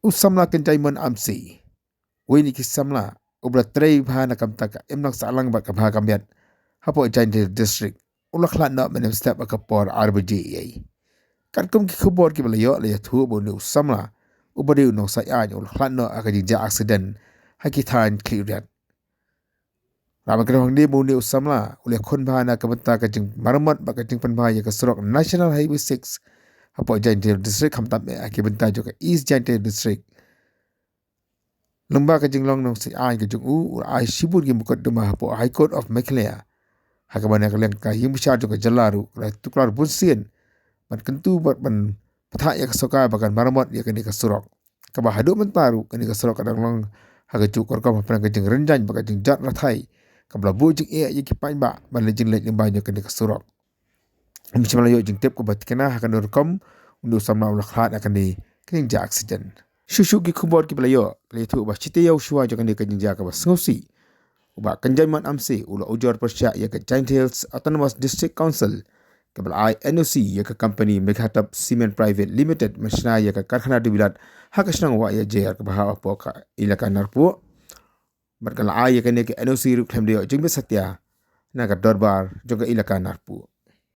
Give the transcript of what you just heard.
Usamla Kynjaimon Amse. Wini kisamla ubra trei bha na kamtaka emnak salang ba kabha kambiat hapo Jaintil district ula Khlad na menem step akapor RBJ. Karkum ki khubor ki balayo le thu bo ni usamla ubari unong sa ya ula Khlad na akajija accident hakithan cleared. Ramakran hangdi mo ni usamla ula khon bha na kamta kajing maramat ba kajing panbha ya ka surok National Highway 6 hapo Jaintil district hamtam me akibenta jo ka East Jaintil district. Lomba kajing long nong si ai kajing ai sibur gi mukot duma hapo High Court of Meghalaya. Hakabana kaleng ka himusha jo ka jalaru la tuklar bunsien man kentu bat ban patha ya kasoka bakan maramot ya kani ka surok. Kaba hadu mentaru kani ka surok kadang long hagaju korkom hapana kajing renjan ba kajing jat rathai kabla bujing ya ki pain ba ban lejing lej limba jo kani ka surok. Michimala yo jing tip ko batkena hakan urkom undu samna ula Khlad akan di kajing ja accident. Shushu ki khubor ki balayo le thu ba chite yaw shuwa jo kani kajing ja ka ba ngosi. Bah Kynjaimon Amse ula ujor persya ya ke Jaintil Autonomous District Council kabel NOC ya ke company Meghatap Cement Private Limited masna ya ke karkhana dubilat hakasnang wa ya jer ke bahawa poka ilaka narpu berkala ya ke NOC ruk khem dio jingbe satya na ka dorbar jo ke ilaka narpu.